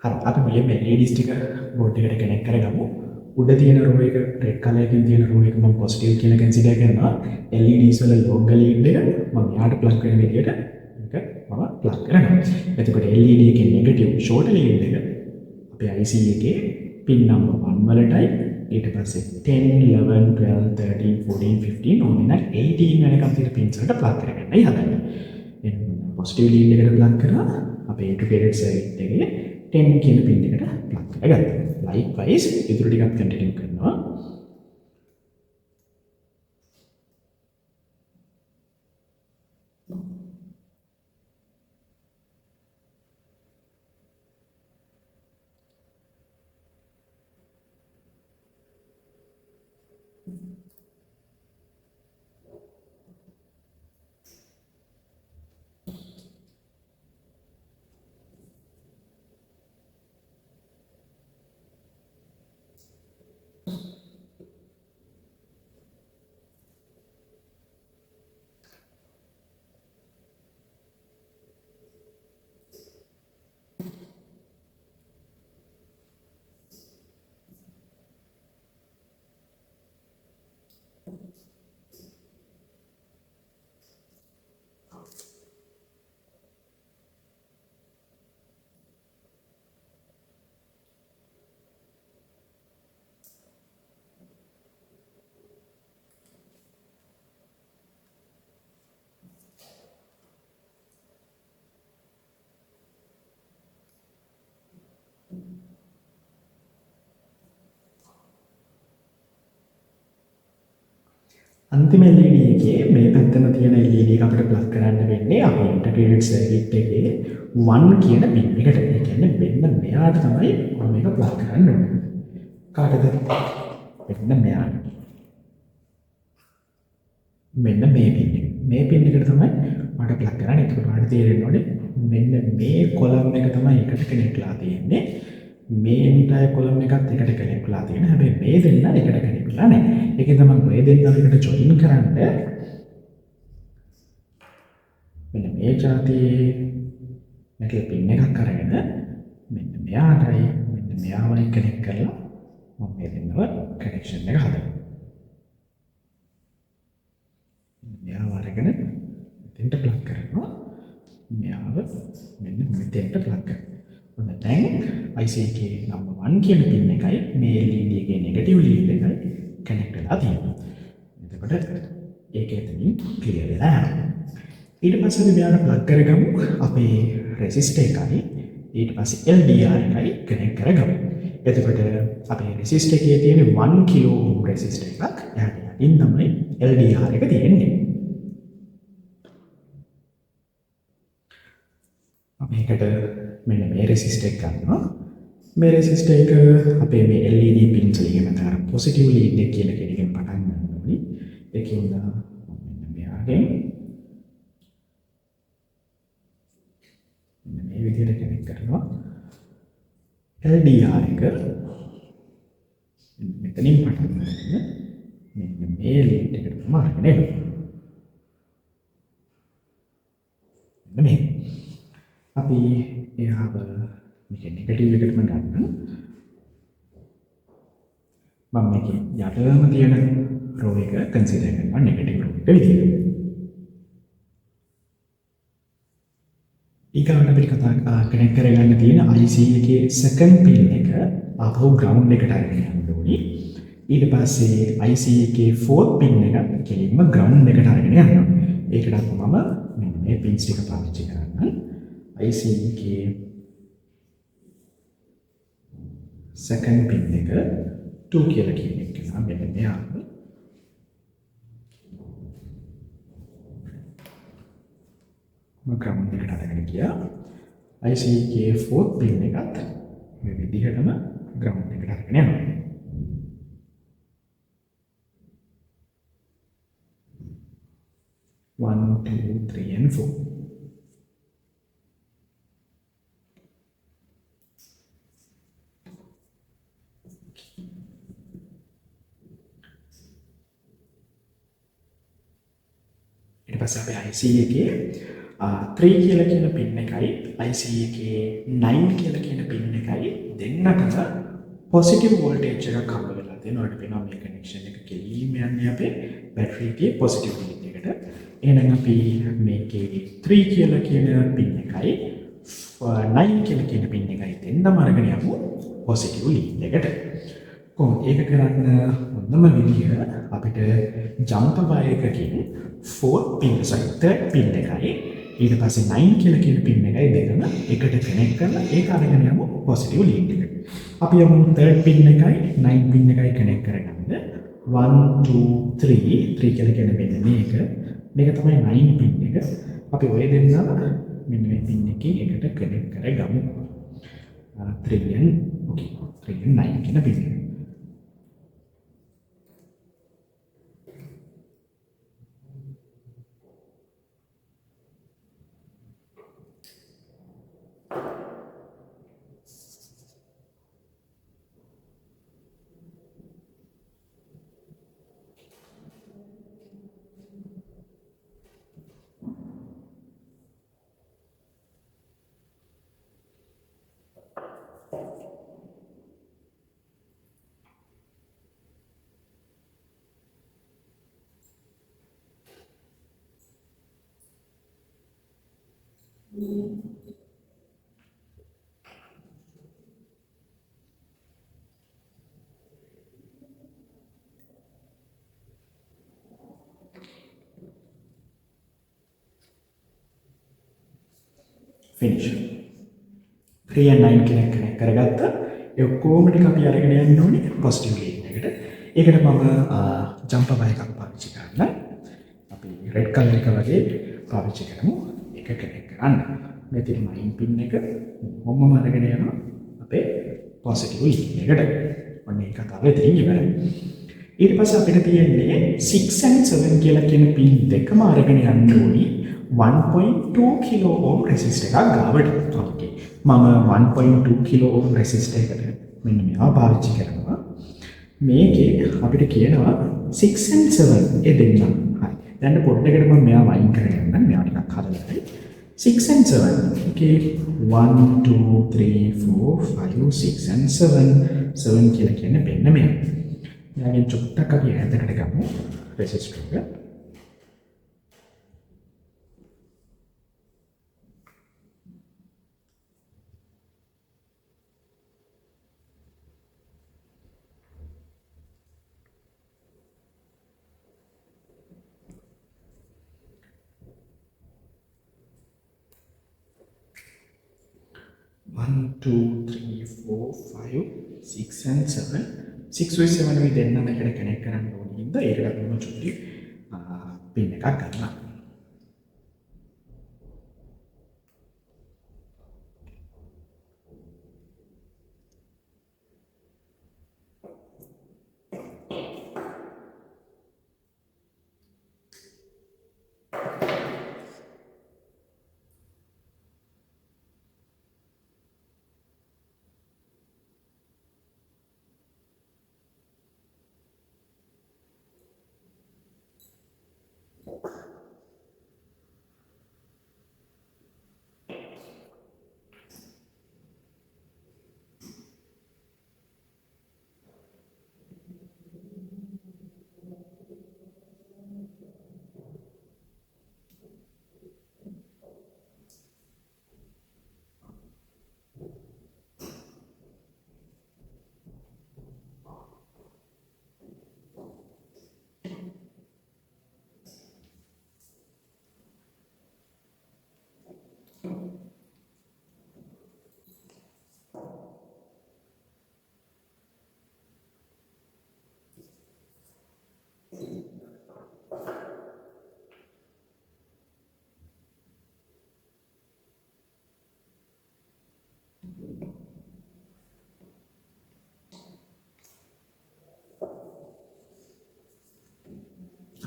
හරි අපි මුලින්ම LEDs ටික බෝඩ් එකට කනෙක්ට් කරගමු. උඩ තියෙන row එක red color එකකින් තියෙන row එක මම positive කියලා consider කරනවා. LEDs වල local lead එක මම යාට plug වෙන විදිහට මේක මම plug කරනවා. එතකොට LED එකේ negative short lead එක අපේ IC එකේ pin number 1 වලටයි ඊට පස්සේ 10 11 12 13 14 15 ඕනෙ නම් 18 වෙනකම් තියෙන pins වලට plug කරගන්නයි හදන්නේ. එහෙනම් positive lead එකට plug කරා අපේ integrated circuit එකේ 10 කියන pin එකට plug කරගත්තා. Likewise ඉතුරු ටිකත් continue කරනවා. अंतिम LED එකේ මේ පැත්තම තියෙන LED එක අපිට ප්ලග් කරන්න වෙන්නේ අපේ ඉන්ටිග්‍රේටඩ් සර්කිට් එකේ 1 කියන පින් එකට. ඒ කියන්නේ මෙන්න මෙයාට තමයි මම මේක ප්ලග් කරන්න ඕනේ. කාටද? මෙන්න මෙයාට. මෙන්න මේ පින් එක. මේ පින් එකට තමයි මට ප්ලග් කරන්න. ඒක ඔයාලට තේරෙන්න ඕනේ. මෙන්න මේ කොලම් එක තමයි එකට කනෙක්ට් වෙලා තියෙන්නේ. මේ entire කොලම් එකත් එකට කනෙක්ට් වෙලා තියෙනවා. හැබැයි මේ දෙන්න එකට කනෙක්ට් වෙලා නැහැ. ඒකෙන් තමයි මේ දෙන්න එකට ජොයින් කරන්න මෙන්න මේ જાතියේ මෙතන පින් එකක් අරගෙන මෙන්න මෙයාටයි මෙන්න මෙයාවයි කනෙක්ට් කරලා මම මේ දෙන්නව කනෙක්ෂන් එක හදනවා. මෙයාව අරගෙන මෙතෙන්ට ප්ලග් කරනවා. මෙයාව මෙන්න මෙතෙන්ට ප්ලග් කරනවා. දැන් IC එකේ number 1 කියන පින් එකයි මේ LED එකේ negative lead එකයි කනෙක්ට් වෙලා තියෙනවා. එතකොට ඒක එතනින් ක්ලියර් වෙලා යනවා. ඊට පස්සේ අපි මෙයාට ප්ලග් කරගමු අපේ රෙසිස්ටර් එකයි ඊට පස්සේ LDR එකයි කනෙක්ට් කරගමු. එතකොට අපේ රෙසිස්ටර් එකේ තියෙන 1 කිලෝ ඕම් රෙසිස්ටර් එකක් එහාට යටින් තමයි LDR එක තියෙන්නේ. මේකට මෙන්න මේ රෙසිස්ටර් එක ගන්නවා. මේ රෙසිස්ටර් එක අපේ මේ LED pins වලින් මත අර පොසිටිව් ලීඩ් එක කියලා කෙනකින් පටන් ගන්න ඕනේ. ඒකෙන් මෙන්න මෙයාගෙන් මෙන්න මේ විදිහට කනෙක්ට් කරනවා. LDR එක මෙතනින් පටන් ගන්න මෙන්න මේ ලීඩ් එකට තමයි අරගෙන එන්නේ. මෙන්න මේ අපි එයාව මේක නෙගටිව් එකටම ගන්න. මම මේකේ යටම තියෙන රෝ එක කන්සිඩර් කරනවා නෙගටිව් රෝ එක විදියට. ඊගොල්ලෝ අපිට කතා කනෙක්ට් කරගන්න තියෙන IC එකේ සෙකන්ඩ් පින් එක ආපහු ග්‍රවුන්ඩ් එකට අරගෙන යන්න ඕනේ. ඊට පස්සේ IC එකේ ෆෝර්ත් පින් එක කෙලින්ම ග්‍රවුන්ඩ් එකට අරගෙන යනවා. ඒකටත් මම මෙන්න මේ පින්ස් ටික පාවිච්චි කරනවා. IC එකේ second pin එක 2 කියලා කියන එක නම් මෙන්න මෙයාව මම ග්‍රවුන්ඩ් එකට අරගෙන ගියා. IC එකේ 4th pin එකත් මේ විදිහටම ග්‍රවුන්ඩ් එකට අරගෙන යනවා. One, two, three, and 4. ඊට පස්සේ අපි IC එකේ 3 කියලා කියන පින් එකයි IC එකේ 9 කියලා කියන පින් එකයි දෙන්නටම පොසිටිව් වෝල්ටේජ් එකක් හම්බ වෙලා තියෙනවා. ඔයාලට පේනවා මේ කනෙක්ෂන් එක කෙලින්ම යන්නේ අපේ බැටරි එකේ පොසිටිව් ලීඩ් එකට. එහෙනම් අපි මේකේ 3 කියලා කියන පින් එකයි 9 කියලා කියන පින් එකයි දෙන්නම අරගෙන යමු පොසිටිව් ලීඩ් එකට. කොහොමද ඒක කරන්න? හොඳම විදිහ අපිට ජම්පර් වයර් එකකින් 4 පින් සහිත පින් එකයි ඊට පස්සේ 9 කියලා කියන පින් එකයි දෙකම එකට කනෙක්ට් කරලා ඒක අරගෙන යමු පොසිටිව් ලීඩ් එකට. අපි යමු 3rd පින් එකයි 9 පින් එකයි කනෙක්ට් කරගන්න. 1 2 3 3 කියලා කියන මෙන්න මේක තමයි 9 පින් එක. අපි ඔය දෙන්නම මෙන්න මේ පින් එකේ එකට කනෙක්ට් කරගමු. 3 and okay 3 and 9 කියන පින් එක. Finish. 3 and 9 කනෙක්ට් කරගත්තා. ඒ ඔක්කොම ටික අපි අරගෙන යන්න ඕනේ පොසිටිව් ලීඩ් එකට. ඒකට මම ජම්පර් වයර් එකක් පාවිච්චි කරන්න. අපි රෙඩ් කලර් එක වගේ පාවිච්චි කරමු. ඒක කනෙක්ට් කරන්න. මේ තියෙන 9 පින් එක මොම්මම අරගෙන යනවා අපේ පොසිටිව් ලීඩ් එකට. ඔන්න ඒක තමයි තියෙන්නේ ඉවරයි. ඊට පස්සේ අපිට තියෙන්නේ 6 and 7 කියලා කියන පින් දෙකම අරගෙන යන්න ඕනේ 1.2 kilo ohm resistor එකක් ගාවට. ඕකේ. මම 1.2 kilo ohm resistor එකට මෙන්න මේවා පාවිච්චි කරනවා. මේකේ අපිට කියනවා 6 and 7 ඒ දෙන්නා. හරි. දැන් පොඩ්ඩකට මම මෙයා වයින් කරගන්න. මෙයා ටිකක් හදලා 6 and 7. Okay. 1 2 3 4 5 6 and 7. 7 කියලා කියන්නේ මෙන්න මෙයා. මෙයාගෙන් චුට්ටක් අපි ඈතකට ගමු resistor එක. One, two, three, four, five, 6 and 7. 6 with 7 we දෙන්නම එකට කනෙක්ට් කරන්න ඕනේ. ඉතින් ඒකට මම චුට්ටි පින් එකක් ගන්නවා.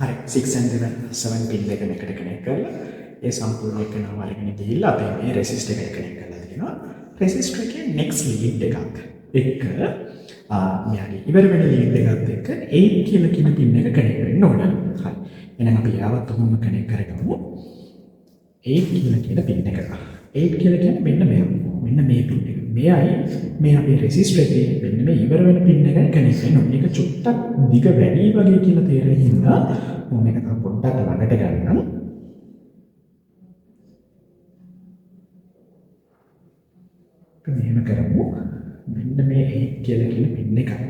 හරි 6 and 7 පින් දෙක එකට කනෙක්ට් කරලා ඒ සම්පූර්ණ එක නම අරගෙන ගිහිල්ලා අපි මේ රෙසිස්ටර් එකට කනෙක්ට් කරලා තියෙනවා. රෙසිස්ටර් එකේ next lead එකක් එක්ක මෙයාගේ ඉවර වෙන lead එකත් එක්ක 8 කියලා කියන පින් එක කනෙක්ට් වෙන්න ඕන. හරි. එහෙනම් අපි යාවත් ඔහොම කනෙක්ට් කරගමු. 8 කියලා කියන පින් එක. 8 කියලා කියන්නේ මෙන්න මෙය. මෙන්න මේ පින් එක. මෙයයි මේ අපේ රෙසිස්ටර් එකේ මෙන්න මේ ඉවර වෙන පින් එකයි කනෙක්ට් වෙනවා. මේක චුට්ටක් දිග වැඩි වගේ කියලා තේරෙන හින්දා මම මේක තව පොඩ්ඩක් ළඟට ගන්නම්. මෙහෙම කරමු. මෙන්න මේ 8 කියලා කියන පින් එකයි.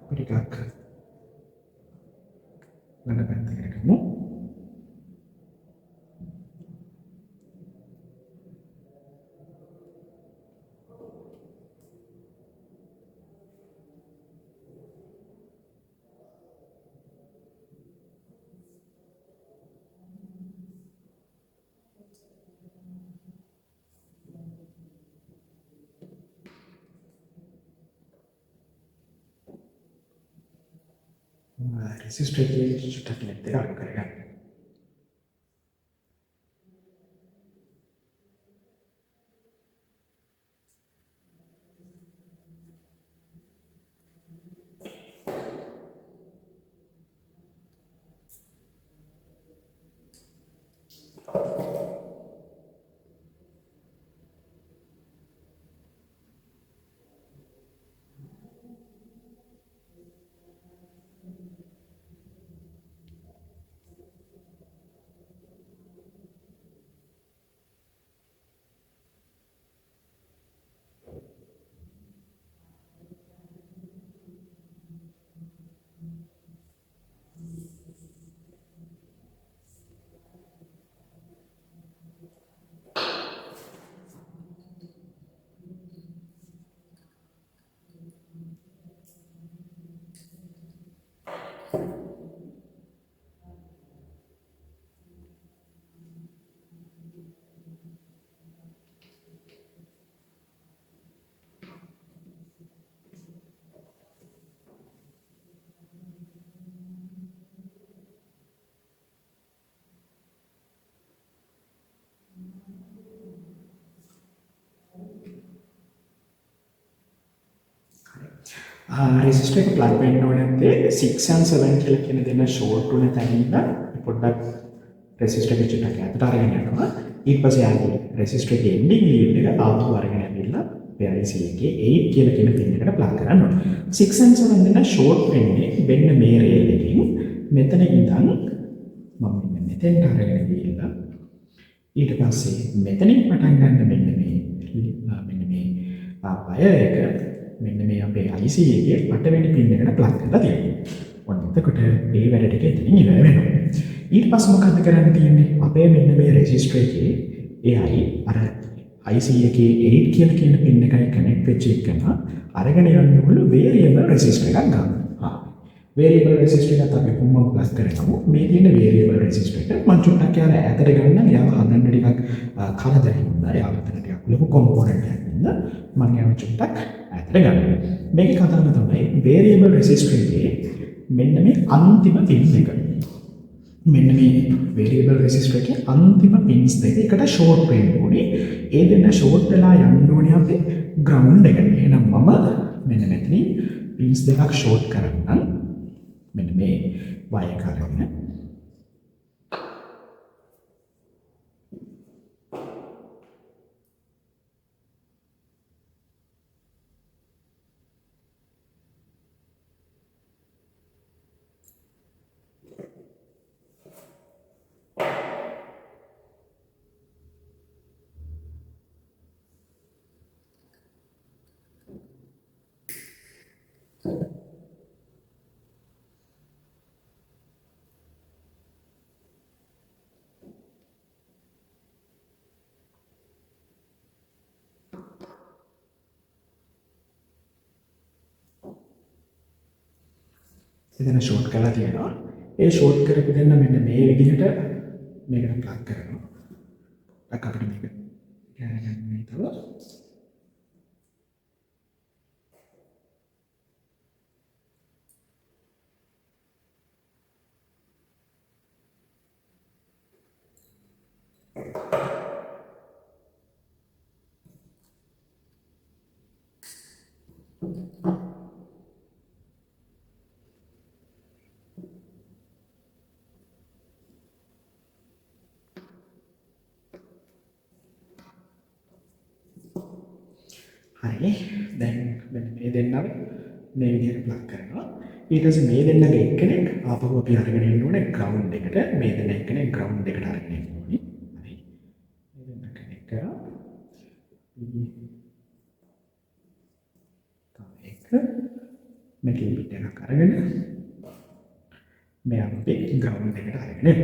අපි ටිකක් ළඟ පැත්තකට ගමු. රෙසිස්ටර් එකේ චුට්ටක් ලෙන්ත් එක අඩු කරගන්න. රෙසිස්ටර් එක ප්ලග් වෙන්න ඕනේ නැත්තේ 6 and 7 කියලා කියන දෙන ෂෝට් උන තැනින්ද පොඩ්ඩක් රෙසිස්ටර් එක චුට්ටක් ඈතට අරගෙන යනවා. ඊට පස්සේ ආයේ රෙසිස්ටර් එකේ එන්ඩින් ලීඩ් එක ආපහු අරගෙන ඇවිල්ලා PIC එකේ 8 කියලා කියන පින් එකට ප්ලග් කරන්න ඕනේ. 6 and 7 දෙන ෂෝට් වෙන්නේ මෙන්න මේ රේල් එකකින් මෙතන ඉඳන් මම මෙතෙන්ට අරගෙන ගිහිල්ලා ඊට පස්සේ මෙතනින් පටන් ගන්න මෙන්න මේ වයර් එක මෙන්න මේ අපේ IC එකේ 8 වෙනි පින් එකට ප්ලග් කරලා තියෙනවා. ඔන්න එතකොට මේ වැඩ ටික එතනින් ඉවර වෙනවා. ඊට පස්සේ මොකද කරන්න තියෙන්නේ? අපේ මෙන්න මේ රෙසිස්ටර් එකේ එයි අර IC එකේ 8 කියලා කියන පින් එකයි කනෙක්ට් වෙච්ච එකන අරගෙන යන්නකොළු වේරියබල් රෙසිස්ටර් එකක් ගන්න. වේරියබල් රෙසිස්ටර් එකත් අපි කොහොමද ප්ලස් කරගමු? මේ තියෙන වේරියබල් රෙසිස්ටර් එක මම චුට්ටක් යාර ඈතට ගන්න යාව හදන්න ටිකක් කරදරින්දා යාව ටිකක් ලොකු කොම්පොනන්ට් එකක් ඉන්න මම යාව චුට්ටක් ඈතට ගන්න. මේක කතාව තමයි වේරියබල් රෙසිස්ටර් එකේ මෙන්න මේ අන්තිම පින් එක. මෙන්න මේ වේරියබල් රෙසිස්ටර් එකේ අන්තිම පින්ස් දෙක එකට ෂෝට් වෙන්න ඕනේ. ඒ දෙන්න ෂෝට් වෙලා යන්න ඕනේ අපේ ග්‍රවුන්ඩ් එකට. එහෙනම් මම මෙන්න මෙතනින් පින්ස් දෙකක් ෂෝට් කරන්නම්. මෙන්න මේ වයර් එක අරගෙන එතන ෂෝට් කරලා තියෙනවා. ඒ ෂෝට් කරපු දෙන්න මෙන්න මේ විදිහට මේකට ප්ලග් කරනවා. අපිට මේක ගන්න තව හරි දැන් මෙන්න මේ දෙන්නව මේ විදිහට ප්ලග් කරනවා ඊට පස්සේ මේ දෙන්නගේ එක්කෙනෙක් ආපහු අපි අරගෙන එන්න ඕනේ ග්‍රවුන්ඩ් එකට මේ දෙන්න එක්කෙනෙක් ග්‍රවුන්ඩ් එකට අරගෙන එන්න ඕනේ හරි මේ දෙන්න කනෙක්ට් කරා තව එක මෙකේ පිට එකක් අරගෙන මෙයා අපි ග්‍රවුන්ඩ් එකට අරගෙන එන්න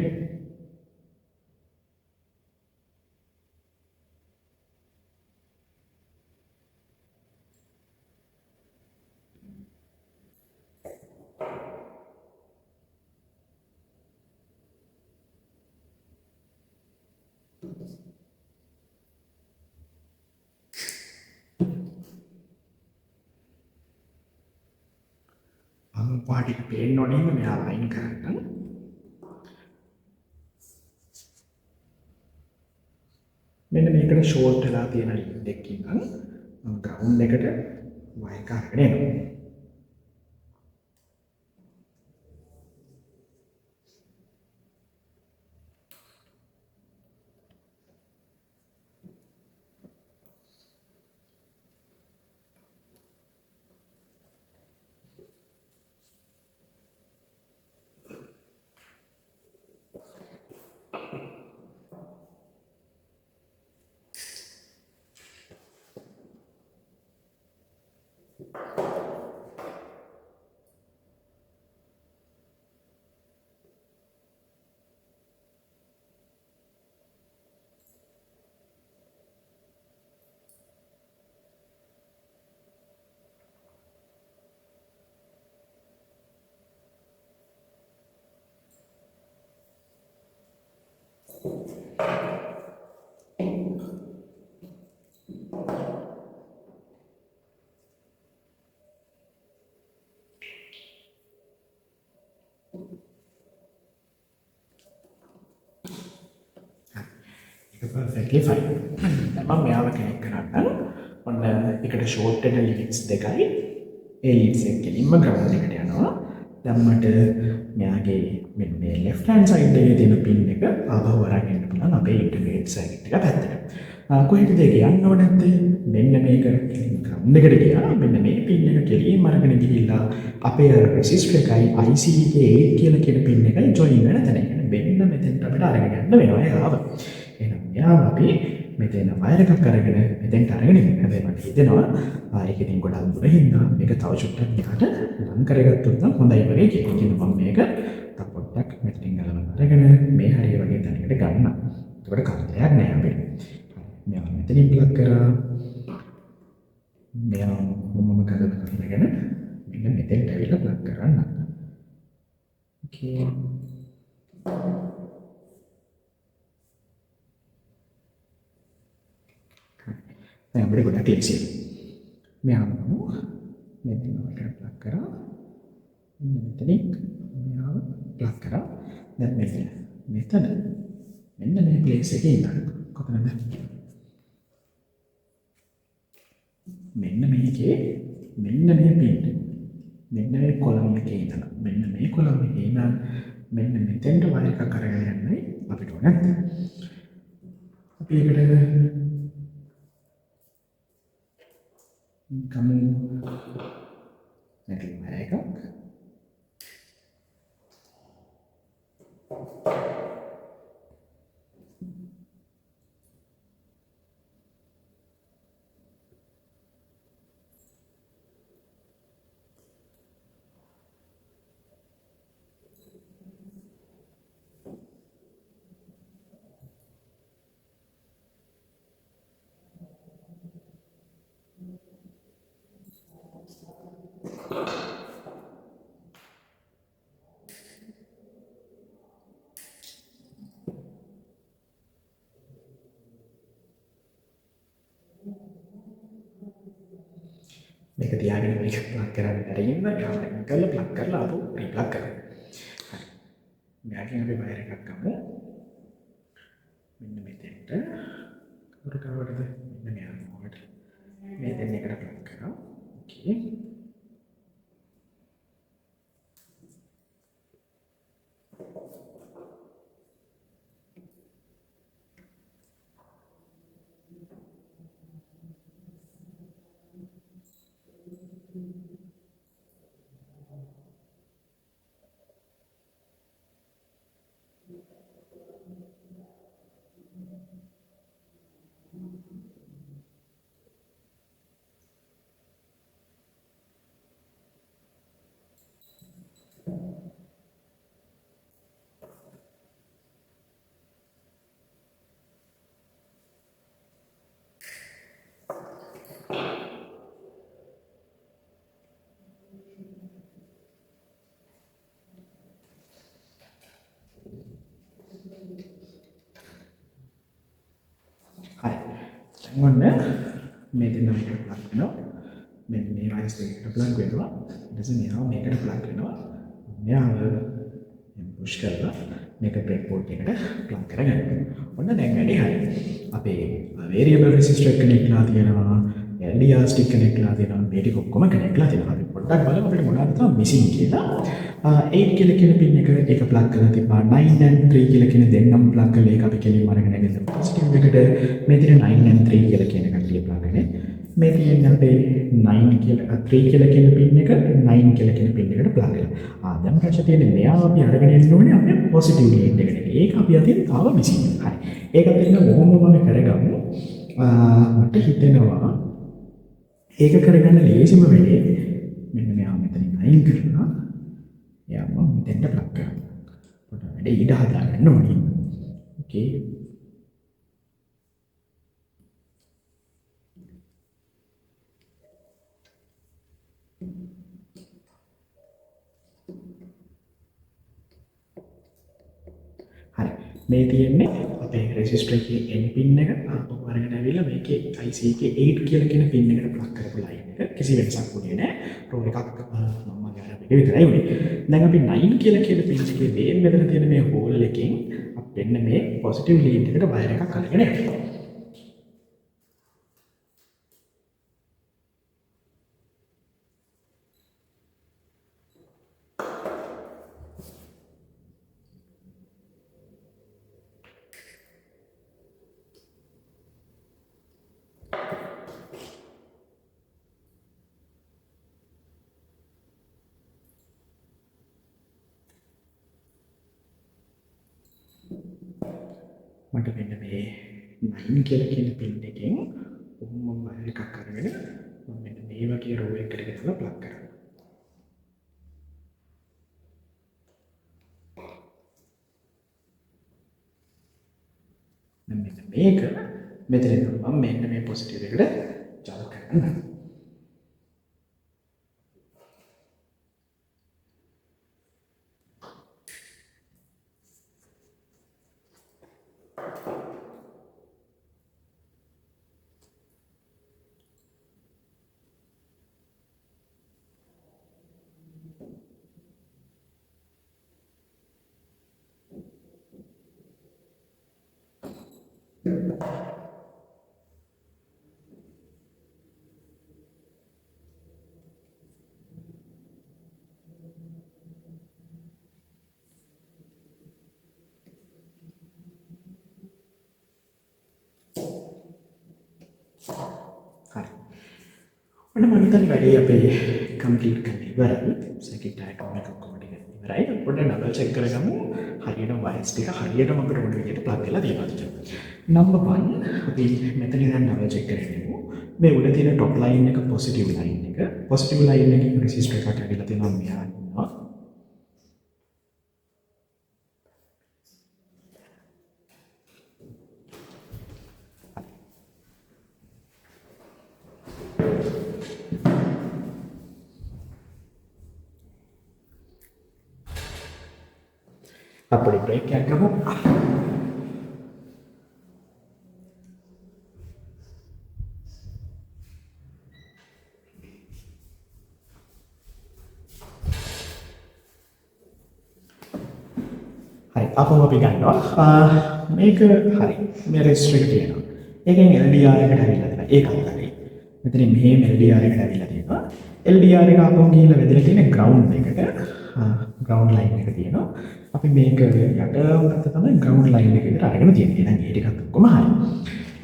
පාටික පේන්න ඕනේ මෙයා ලයින් කරන්න මෙන්න මේකට ෂෝට් වෙලා තියෙන ලින්ක් එකකින් නම් ග්‍රවුන්ඩ් එකට වයර් එක අරගෙන එනවා perfectly fine. මම මෙයාව කනෙක්ට් කරන්න ඔන්න එකට ෂෝට් වෙන ලින්ක්ස් දෙකයි ඒ ලින්ක්ස් එක කෙලින්ම ග්‍රවුන්ඩ් එකට යනවා දැන් මට මෙයාගේ මෙන්න මේ left hand side එකේ තියෙන pin එක ආපහු අරන් එන්න පුළුවන් අපේ ඉන්ටර්නෙට් සර්කිට් එක පැත්තට කොහෙටද ඒක යන්න ඕනේ නැත්තේ මෙන්න මේක ග්‍රවුන්ඩ් එකට ගියා මෙන්න මේ pin එක කෙලින්ම අරගෙන ගිහිල්ලා අපේ රෙසිස්ටර් එකයි IC එකේ 8 කියලා කියන pin එකයි join වෙන තැන. මෙන්න මෙතෙන්ට අපිට අරගෙන යන්න වෙනවා ඒව. එහෙනම් යාම අපි මෙතන වයර් එකක් අරගෙන මෙතෙන්ට අරගෙන ඉන්න. හැබැයි මට හිතෙනවා ඒක ඉතින් ගොඩක් දුර හින්දා මේක තව චුට්ටක් මෙහාට ලං කරගත්තොත් නම් හොඳයි වගේ කියලා. ඉතින් මම මේක තව පොඩ්ඩක් මෙතනින් ගලවලා අරගෙන මේ හරිය වගේ තැනකට ගන්න. ඒකට කරදරයක් නෑ අපිට. මෙයා මෙතනින් ප්ලග් කරා. මෙයා මොමම කරගෙන මෙන්න මෙතෙන්ට ඇවිල්ලා ප්ලග් කරන්න. ඕකේ. දැන් අපිට ගොඩක් ලේසියි. මෙයාම මෙතන එකට ප්ලග් කරා. මෙතනින් මෙයාව ප්ලග් කරා. දැන් මෙතන මෙන්න මේ ප්ලේස් එකේ ඉඳන් කොතනද? මෙන්න මේකේ මෙන්න මේ පින් මෙන්න මේ කොලම් එකේ ඉඳලා මෙන්න මේ කොලම් එකේ ඉඳන් මෙන්න මෙතෙන්ට වයර් එකක් අරගෙන යන්නයි අපිට ඕනේ. අපි ඒකට kamu nanti mereka මේක තියාගෙන මේක ප්ලග් කරන්න බැරිින්ම යාමෙන් කරලා ප්ලග් කරලා ආපහු රීප්ලග් කරන්න. හරි. මෙයාගෙන් අපි වයර් එකක් ගමු. මෙන්න මෙතෙන්ට කවුරුකවටද මෙන්න මෙයා මොකට මේ දෙන්න එකට ප්ලග් කරා. ඕකේ. ඔන්න මේ දෙන්න මේකට ප්ලග් වෙනවා. මෙන්න මේ වයස් දෙකට ප්ලග් වෙනවා. ඊට පස්සේ මෙයා මේකට ප්ලග් වෙනවා. මෙයාව පුෂ් කරලා මේක බ්‍රේක් බෝඩ් එකට ප්ලග් කරගන්න. ඔන්න දැන් වැඩි හරි. අපේ වේරියබල් රෙසිස්ටර් කනෙක්ට් ලා තියෙනවා. LDR ස්ටික් කනෙක්ට් ලා තියෙනවා. මේ ටික ඔක්කොම කනෙක්ට් ලා තියෙනවා. අපි පොඩ්ඩක් බලමු අපිට මොනවද තමයි මිසින් කියලා. 8 කියලා කියන පින් එක ප්ලග් කරලා තිබ්බා. 9 and 3 කියලා කියන දෙන්නම ප්ලග් කරලා ඒක අපි කෙලින්ම අරගෙන ගිහින් පොසිටිව් එකට මේ තියෙන 9 and 3 කියලා කියන කට්ටිය ප්ලග් කරන්නේ. මේ තියෙන අපේ 9 කියලා 3 කියලා කියන පින් එක 9 කියලා කියන පින් එකට ප්ලග් කරලා. දැන් ප්‍රශ්නේ තියෙන්නේ මෙයා අපි අරගෙන යන්න ඕනේ අපේ පොසිටිව් ලීඩ් එකට. ඒක අපි අතින් තාම මිසින්. හරි. ඒක දෙන්න කොහොමද කරගමු? මට හිතෙනවා ඒක කරගන්න ලේසිම වෙලේ මෙන්න මෙයා මෙතනින් අයින් කරලා එයා මම මෙතෙන්ට ප්ලග් කරනවා. පොඩ්ඩක් වැඩේ ඊට හදාගන්න ඕනේ. ඕකේ. හරි. මේ තියෙන්නේ අපේ රෙසිස්ටර් එකේ N පින් එක ආපහු අරගෙන ඇවිල්ලා මේකේ IC එකේ 8 කියලා කියන පින් එකට ප්ලග් කරපු ලයින් එක කිසි වෙනසක් වුණේ නැහැ. රෝල් එකක් මම ගහලා මේක විතරයි වුණේ. දැන් අපි 9 කියලා කියන පින් එකේ මේ මෙතන තියෙන මේ හෝල් එකෙන් අපි මෙන්න මේ පොසිටිව් ලීඩ් එකට වයර් එකක් අරගෙන යනවා. මට මෙන්න මේ 9 කියලා කියන පින් එකෙන් ඔහොම වයර් එකක් අරගෙන මම මෙන්න මේ වගේ රෝ එකකට ගෙනලා ප්ලග් කරනවා. දැන් මෙන්න මේක මෙතන මම මෙන්න මේ පොසිටිව් එකට ජල කරනවා. හරි. ඔන්න මම හිතන්නේ වැඩේ අපේ කම්ප්ලීට් කරන්න ඉවරයි. සර්කිට් ඩයග්‍රෑම් එක ඔක්කොම ටික ඉවරයි. පොඩ්ඩක් ඩබල් චෙක් කරගමු. හරියට වයර්ස් ටික හරියටම අපිට ඕන විදිහට ප්ලග් කරලා තියෙනවද කියලා. නම්බර් 1 අපි මෙතන ඉඳන් ඩබල් චෙක් කරගමු. මේ උඩ තියෙන টොප් ලයින් එක පොසිටිව් ලයින් එක. පොසිටිව් ලයින් එකේ රෙසිස්ටර් එකක් ඇවිල්ලා තියෙනවා මෙහා ඉන්නවා. அப்படி பிரேக் ஆக்கவும் හරි අපම අපි ගන්නවා මේක හරි මේ රෙජිස්ටර් එක තියෙනවා ඒකෙන් LDR එකට හැවිලා තියෙනවා ඒක හරි මෙතන මෙහෙම LDR එකට හැවිලා තියෙනවා LDR එක අපම ගිහිල්ලා වැදලා තියෙන ග්‍රවුන්ඩ් එකට ග්‍රවුන්ඩ් ලයින් එක තියෙනවා අපි මේක යට උනත් තමයි ග්‍රවුන්ඩ් ලයින් එක විතර අරගෙන තියෙන්නේ එහෙනම් ඒ ටිකත් ඔක්කොම හරි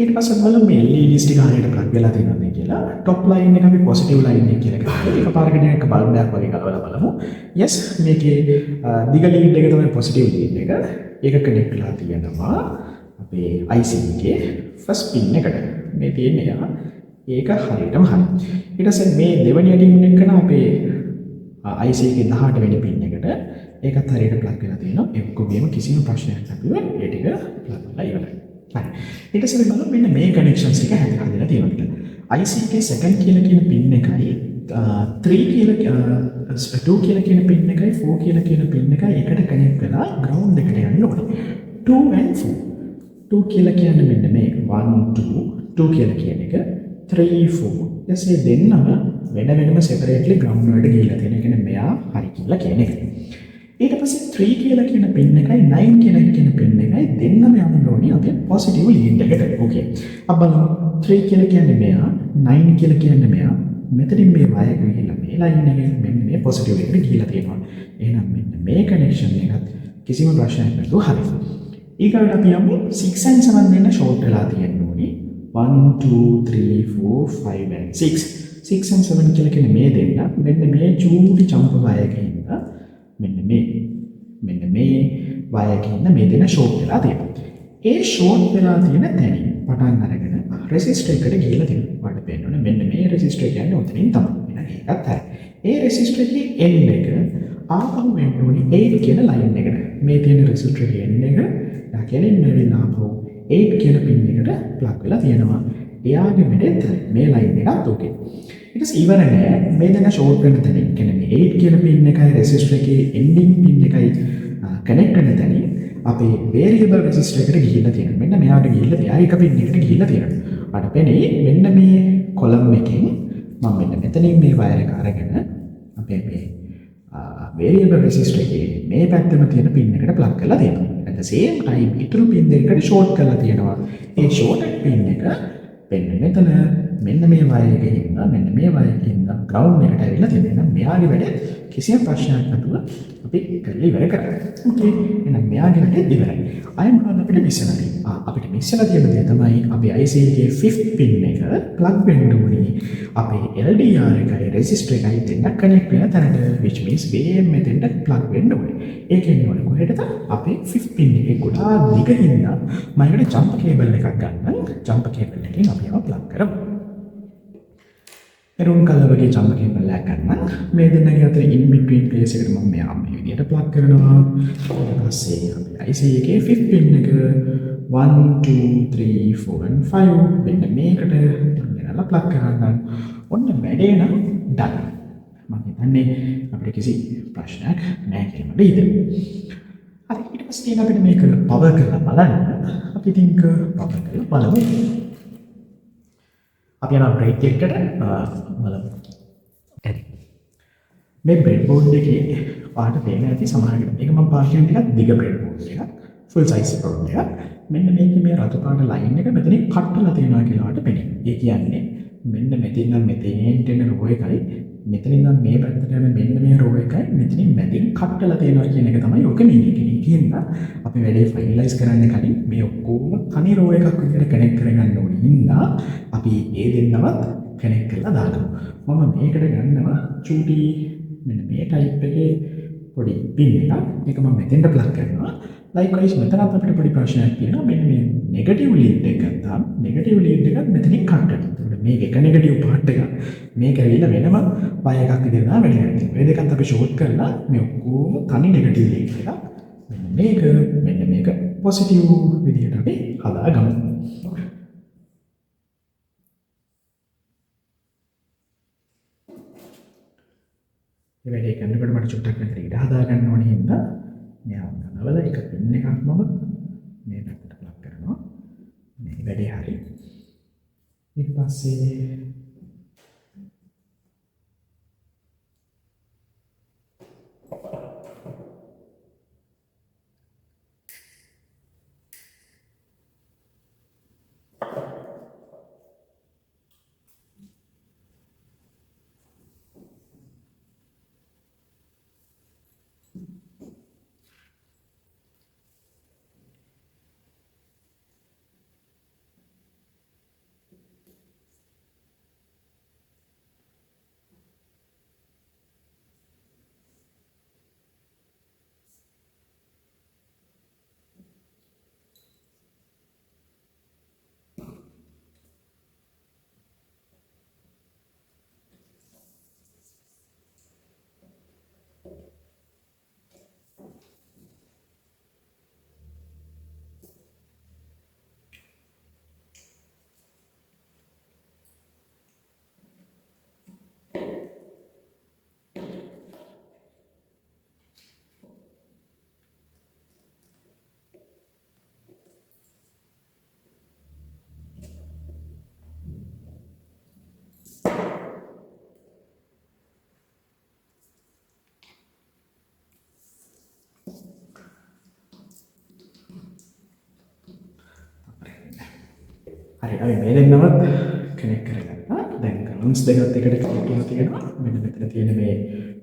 ඊට පස්සේ බලමු මේ LEDs ටික හරියට ප්ලග් වෙලා තියෙනවද කියලා টොප් ලයින් එක අපි පොසිටිව් ලයින් එක කියලා ගන්නවා එකපාරකට එක බල්බයක් වගේ ගලවලා බලමු yes මේකේ දිග ලීඩ් එක තමයි පොසිටිව් ලීඩ් එක ඒක කනෙක්ට් වෙලා තියෙනවා අපේ IC එකේ ෆස්ට් පින් එකට මේ තියෙන්නේ ඒක හරියටම හරි ඊට පස්සේ මේ දෙවෙනි අඩින් එක්කන අපේ IC එකේ 18 වෙනි පින් එකට ඒකත් හරියට ප්ලග් වෙලා තියෙනවා ඒ ඔක්කොගෙම කිසිම ප්‍රශ්නයක් නැතුව ඒ ටික ප්ලග් වෙලා ඉවරයි හරි ඊට පස්සේ බලමු මෙන්න මේ කනෙක්ෂන්ස් ටික හදලා තියෙනවා කියලා IC එකේ සෙකන්ඩ් කියලා කියන පින් එකයි 3 කියලා 2 කියලා කියන පින් එකයි 4 කියලා කියන පින් එකයි එකට කනෙක්ට් වෙලා ග්‍රවුන්ඩ් එකට යන්න ඕනේ 2 and 4 2 කියලා කියන්නේ මෙන්න මේක 1 2 2 කියලා කියන එක 3 4 එසේ දෙන්නම වෙන වෙනම සෙපරේට්ලි ග්‍රවුන්ඩ් වලට ගිහිල්ලා තියෙන. ඒ කියන්නේ මෙයා හරි කියලා කියන එක. ඊට පස්සේ 3 කියලා කියන පින් එකයි 9 කියලා කියන පින් එකයි දෙන්නම යන්න ඕනේ අපේ පොසිටිව් ලීඩ් එකට. ඕකේ. අපි බලමු 3 කියලා කියන්නේ මෙයා 9 කියලා කියන්නේ මෙයා මෙතනින් මේ වයර් ගිහිල්ලා මේ ලයින් එකෙන් මෙන්න මේ පොසිටිව් එකට ගිහිල්ලා තියෙනවා. එහෙනම් මෙන්න මේ කනෙක්ෂන් එකත් කිසිම ප්‍රශ්නයක් නැතුව හරි. ඊගොල්ලෝ අපි යමු 6 and 7 වෙන ෂෝට් වෙලා තියෙන්න ඕනේ. 1 2 3 4 5 and 6 6 and 7 කියලා කියන මේ දෙන්න මෙන්න මේ චූටි චම්ප වයරකින් මෙන්න මේ වයරකින් මේ දෙන්න ෂෝට් වෙලා තියෙනවා. ඒ ෂෝට් වෙලා තියෙන තැනින් පටන් අරගෙන රෙසිස්ටර් එකට ගිහිල්ලා තියෙනවා. ඔයාලට පේනවනේ මෙන්න මේ රෙසිස්ටර් කියන්නේ උතනින් තමයි. එහෙනම් ඒකත් හරි. ඒ රෙසිස්ටර් එකේ එන්ඩ් එක ආපහු වෙන්න ඕනේ 8 කියන ලයින් එකට. මේ තියෙන රෙසිස්ටර් එකේ එන්ඩ් එක ඩකෙලින් මෙවිලා ආපහු 8 කියන පින් එකට ප්ලග් වෙලා තියෙනවා. එයාගේ වැඩෙත් මේ ලයින් එකත් ඕකේ. ඊට පස්සේ ඉවර නෑ. මේ දෙන ෂෝට් වෙන තැනින් කියන්නේ 8 කියන පින් එකයි රෙසිස්ටර් එකේ එන්ඩින් පින් එකයි කනෙක්ට් වෙන තැනින් අපේ වේරියබල් රෙසිස්ටර් එකට ගිහිල්ලා තියෙනවා. මෙන්න මෙයාට ගිහිල්ලා තියා එක පින් එකට ගිහිල්ලා තියෙනවා. අර පෙනේ මෙන්න මේ කොලම් එකෙන් මම මෙන්න මෙතනින් මේ වයර් එක අරගෙන අපේ මේ වේරියබල් රෙසිස්ටර් එකේ මේ පැත්තම තියෙන පින් එකට ප්ලග් කරලා තියෙනවා. at the same time ඊටු පින් දෙකකට ෂෝට් කරලා තියෙනවා. ඒ ෂෝට් පින් එක මෙන්න මෙතන මෙන්න මේ වයර් එකේ ඉඳලා මෙන්න මේ වයර් එකේ ඉඳලා ග්‍රවුන්ඩ් එකට ඇවිල්ලා තියෙනවා. මෙයාගේ වැඩ කිසිම ප්‍රශ්නයක් නැතුව අපි කරලා ඉවර කරා. ඕකේ. එහෙනම් මෙයාගේ වැඩ ඉවරයි. අය මොනවද අපිට මිස්සලා තියෙන්නේ? අපිට මිස්සලා තියෙන දේ තමයි අපේ IC එකේ 5th pin එක plug වෙන්න ඕනේ. අපේ LDR එකයි resistor එකයි දෙන්න connect වෙන තැනට, which means VM මෙතෙන්ට plug වෙන්න ඕනේ. ඒක එන්නේ ඕනේ කොහෙටද? අපේ 5th pin එකේ ගොඩාක් දිග හින්දා මම ඒකට jump cable එකක් ගන්න. jump cable එකකින් අපි ඒවා plug කරමු. එරුන් කලර් වගේ jump cable එකක් ගන්න. මේ දෙන්නගේ අතර in between place එකට මම මෙයා මේ විදිහට plug කරනවා. ඊට පස්සේ අපි IC එකේ 5th pin එක 1 2 3 4 and 5 මෙන්න මේකට ගෙනලා plug කරගන්න. ඔන්න වැඩේ නම් done. මම හිතන්නේ අපිට කිසි ප්‍රශ්නයක් නැහැ කියලා නේද? හරි ඊට පස්සේ අපිට මේක power කරලා බලන්න. අපි think power කරලා බලමු. අපි යන බ්‍රේක් එකකට බලමු. හරි. මේ බ්‍රෙඩ් බෝඩ් එකේ පාට පේන ඇති සමහරකට. මේක මම පාවිච්චි කරන ටිකක් දිග බ්‍රෙඩ් බෝඩ් එකක්. ෆුල් සයිස් බ්‍රෙඩ් එකක්. මෙන්න මේකේ මේ රතු පාට ලයින් එක මෙතනින් කට් වෙලා තියෙනවා කියලා වට පේනවා. ඒ කියන්නේ මෙන්න මෙතනින් නම් මෙතෙන්ට එන රෝ එකයි මෙතනින් නම් මේ පැත්තට යන මෙන්න මේ රෝ එකයි මෙතනින් මැදින් කට් වෙලා තියෙනවා කියන එක තමයි ඔක මීනින් කියන්නේ. කියනවා අපි වැඩේ ෆයිනලයිස් කරන්න කලින් මේ ඔක්කොම තනි රෝ එකක් විදිහට කනෙක්ට් කරගන්න ඕනේ. හින්දා අපි ඒ දෙන්නවත් කනෙක්ට් කරලා දානවා. මම මේකට ගන්නවා චූටි මෙන්න මේ ටයිප් එකේ පොඩි පින් එකක්. ඒක මම මෙතෙන්ට ප්ලග් කරනවා. ලයික්වයිස් මෙතනත් අපිට පොඩි ප්‍රශ්නයක් තියෙනවා. මෙන්න මේ නෙගටිව් ලීඩ් එක ගත්තාම නෙගටිව් ලීඩ් එකත් මෙතනින් කට් වෙනවා. ඒකට මේක එක නෙගටිව් පාර්ට් එකක්. මේක ඇවිල්ලා වෙනම වය එකක් විදිහට තමයි වැඩ කරන්නේ. මේ දෙකත් අපි ෂෝට් කරලා මේ ඔක්කොම තනි නෙගටිව් ලීඩ් එකක්. මෙන්න මේක පොසිටිව් විදිහට අපි හදාගමු. මේ වැඩේ කරනකොට මට චුට්ටක් විතර ඉඩ හදා ගන්න ඕනේ හින්දා මෙයා ගනවල එක පින් එකක් මම මේ පැත්තට ප්ලග් කරනවා. මේ වැඩේ හරි. ඊට පස්සේ හරි අපි මේ දෙන්නවත් කනෙක්ට් කරගත්තා. දැන් ග්‍රවුන්ඩ්ස් දෙකත් එකට කනෙක්ට් වෙලා තියෙනවා. මෙන්න මෙතන තියෙන මේ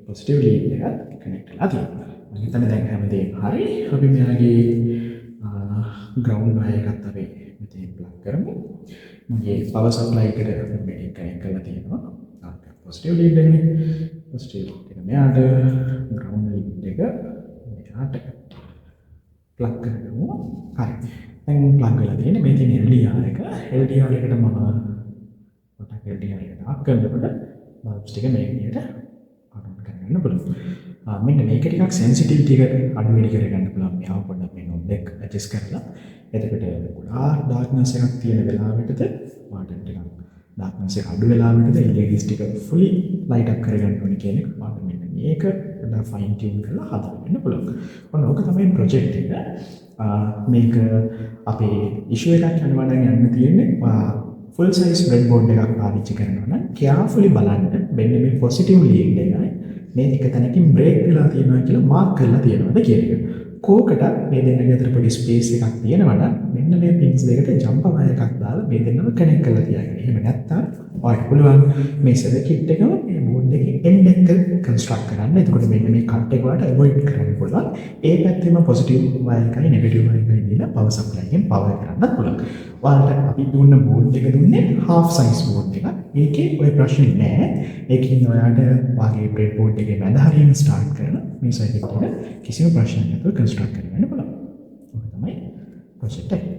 පොසිටිව් ලීඩ් එකත් කනෙක්ට් වෙලා තියෙනවා. මම හිතන්නේ දැන් හැමදේම හරි. අපි මෙයාගේ ග්‍රවුන්ඩ් වයර් එකත් අපි මෙතන ප්ලග් කරමු. මගේ පවර් සප්ලයි එකට මේක කනෙක්ට් කරලා තියෙනවා. පොසිටිව් ලීඩ් එකනේ. පොසිටිව් එක මෙයාට ග්‍රවුන්ඩ් ලීඩ් එක මෙයාට ප්ලග් කරගමු. හරි. දැන් ප්ලග් වෙලා තියෙන්නේ මේ තියෙන LDR එක. LDR එකට මම පොඩක් LDR එක ඩාක් කරනකොට බල්බ්ස් ටික මේ විදිහට ආන් කරගන්න පුළුවන්. මෙන්න මේක ටිකක් සෙන්සිටිවිටි එක අඩු වැඩි කරගන්න පුළුවන්. මෙයාව පොඩ්ඩක් මේ නොබ් එක ඇඩ්ජස්ට් කරලා. එතකොට ගොඩාක් ඩාර්ක්නස් එකක් තියෙන වෙලාවකටද වාටර් ටිකක් ඩාර්ක්නස් එක අඩු වෙලාවකටද LEDs ටික ෆුලි ලයිට් අප් කරගන්න ඕනේ කියන එක මම මෙන්න මේක පොඩ්ඩක් ෆයින් ටියුන් කරලා හදාගන්න පුළුවන්. ඔන්න ඕක තමයි ප්‍රොජෙක්ට් එක. මේක අපේ ඉෂුව එකක් යනවා නම් යන්න තියෙන්නේ ෆුල් සයිස් බ්‍රෙඩ් බෝඩ් එකක් පාවිච්චි කරනවා නම් කෙයාර්ෆුලි බලන්න මෙන්න මේ පොසිටිව් ලීඩ් එකයි මේ එක තැනකින් බ්‍රේක් වෙලා තියෙනවා කියලා මාක් කරලා තියෙනවද කියන එක. කෝකට මේ දෙන්නගේ අතර පොඩි ස්පේස් එකක් තියෙනවා නම් මෙන්න මේ පින්ස් දෙකට ජම්පර් වයර් එකක් දාලා මේ දෙන්නම කනෙක්ට් කරලා තියාගන්න. එහෙම නැත්නම් ඔයාලට පුළුවන් මේ සර්කිට් එකම මේ බෝඩ් එකේ එන්ඩ් එක කන්ස්ට්‍රක්ට් කරන්න. එතකොට මෙන්න මේ කට් එක වලට අවොයිඩ් කරන්න පුළුවන්. ඒ පැත්තෙම පොසිටිව් වයර් එකයි නෙගටිව් වයර් එකයි දීලා පවර් සප්ලයි එකෙන් පවර් කරන්නත් පුළුවන්. ඔයාලට අපි දුන්න බෝඩ් එක දුන්නේ half size බෝඩ් එකක්. ඒකේ ඔය ප්‍රශ්නේ නෑ. ඒකින් ඔයාලට වාගේ බ්‍රෙඩ් බෝඩ් එකේ මැද හරියම ස්ටාර්ට් කරන මේ සර්කිට් එක කිසිම ප්‍රශ්නයක් නැතුව කන්ස්ට්‍රක්ට් කරගන්න පුළුවන්. ඔක තමයි ප්‍රොජෙක්ට් එක.